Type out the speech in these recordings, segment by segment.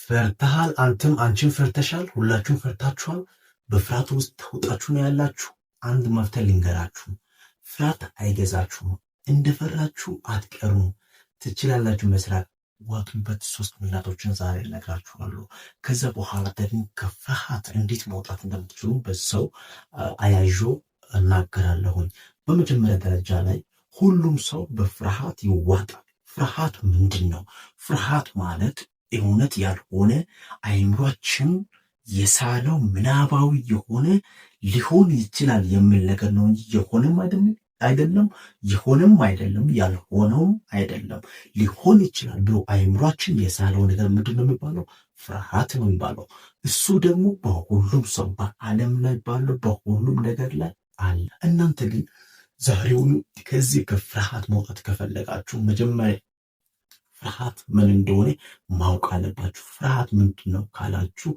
ፈርተሃል፣ አንተም አንቺም ፈርተሻል፣ ሁላችሁም ፈርታችኋል። በፍርሃት ውስጥ ተውጣችሁ ነው ያላችሁ። አንድ መፍትሄ ልንገራችሁ። ፍርሃት አይገዛችሁም። እንደፈራችሁ አትቀሩም። ትችላላችሁ መስራት። ዋጡበት 3 ምክንያቶችን ዛሬ እነግራችኋለሁ። ከዛ በኋላ ደግሞ ከፍርሃት እንዴት መውጣት እንደምትችሉ በዛው አያይዞ እናገራለሁኝ። በመጀመሪያ ደረጃ ላይ ሁሉም ሰው በፍርሃት ይዋጣል። ፍርሃት ምንድን ነው? ፍርሃት ማለት እውነት ያልሆነ አይምሯችን የሳለው ምናባዊ የሆነ ሊሆን ይችላል የሚል ነገር ነው እንጂ የሆነም አይደለም የሆነም አይደለም ያልሆነውም አይደለም ሊሆን ይችላል ብሎ አይምሯችን የሳለው ነገር ምንድን ነው የሚባለው? ፍርሃት ነው የሚባለው። እሱ ደግሞ በሁሉም ሰው በዓለም ላይ ባለው በሁሉም ነገር ላይ አለ። እናንተ ግን ዛሬውን ከዚህ ከፍርሃት መውጣት ከፈለጋችሁ መጀመሪያ ፍርሃት ምን እንደሆነ ማወቅ አለባችሁ። ፍርሃት ምንድን ነው ካላችሁ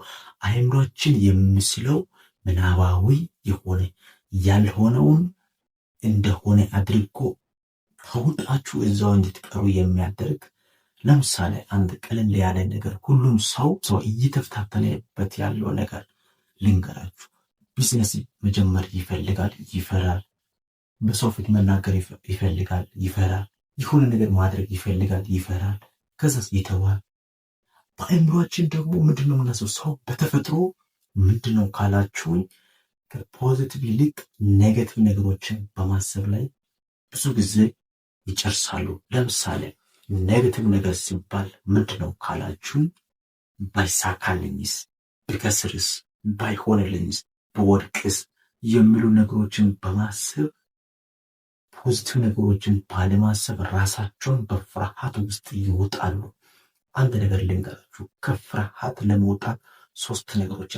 አይምሯችን የሚስለው ምናባዊ የሆነ ያልሆነውን እንደሆነ አድርጎ ተውጣችሁ እዛው እንድትቀሩ የሚያደርግ። ለምሳሌ አንድ ቀለል ያለ ነገር ሁሉም ሰው እየተፈታተነበት ያለው ነገር ልንገራችሁ። ቢዝነስ መጀመር ይፈልጋል፣ ይፈራል። በሰው ፊት መናገር ይፈልጋል፣ ይፈራል። የሆነ ነገር ማድረግ ይፈልጋል፣ ይፈራል። ከዛስ ይተዋል። በአእምሯችን ደግሞ ምንድነው የምናስበው? ሰው በተፈጥሮ ምንድነው ካላችሁኝ ከፖዚቲቭ ይልቅ ኔጌቲቭ ነገሮችን በማሰብ ላይ ብዙ ጊዜ ይጨርሳሉ። ለምሳሌ ኔጌቲቭ ነገር ሲባል ምንድነው ካላችሁኝ ባይሳካልኝስ፣ ብከስርስ፣ ባይሆንልኝስ፣ በወድቅስ የሚሉ ነገሮችን በማሰብ ፖዚቲቭ ነገሮችን ባለማሰብ ራሳቸውን በፍርሃት ውስጥ ይወጣሉ። አንድ ነገር ልንገራችሁ፣ ከፍርሃት ለመውጣት 3 ነገሮች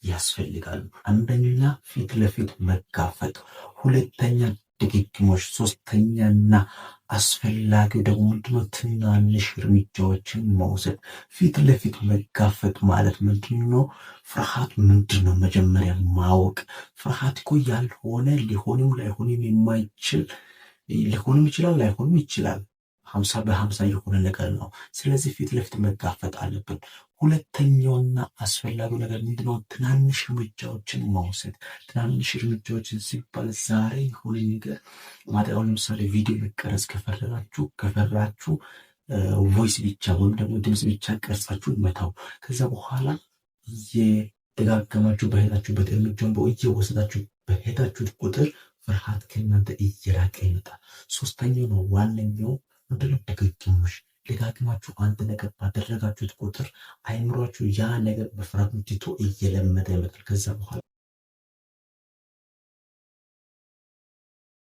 ያስፈልጋሉ። አንደኛ ፊት ለፊት መጋፈጥ፣ ሁለተኛ ድግግሞሽ፣ ሶስተኛና አስፈላጊው ደግሞ ምንድነው? ትናንሽ እርምጃዎችን መውሰድ። ፊት ለፊት መጋፈጥ ማለት ምንድነው? ፍርሃት ምንድነው መጀመሪያ ማወቅ። ፍርሃት እኮ ያልሆነ ሊሆንም ላይሆንም የማይችል ሊሆንም ይችላል ላይሆንም ይችላል 50-50 የሆነ ነገር ነው። ስለዚህ ፊት ለፊት መጋፈጥ አለብን። ሁለተኛውና አስፈላጊው ነገር ምንድነው? ትናንሽ እርምጃዎችን መውሰድ። ትናንሽ እርምጃዎችን ሲባል ዛሬ የሆነ ነገር ማለት ለምሳሌ ቪዲዮ መቀረጽ ከፈራችሁ ቮይስ ብቻ ወይም ደግሞ ድምፅ ብቻ ቀርጻችሁ መታው። ከዛ በኋላ እየደጋገማችሁ በሄዳችሁበት እርምጃውን እየወሰዳችሁ በሄዳችሁት ቁጥር ፍርሃት ከእናንተ እየራቀ ይመጣል። ሶስተኛው ነው ዋነኛው ምንድነው? ድግግሞሽ። ደጋግማችሁ አንድ ነገር ባደረጋችሁት ቁጥር አይምሯችሁ ያ ነገር በፍርሃት ትቶ እየለመደ ይመጣል። ከዛ በኋላ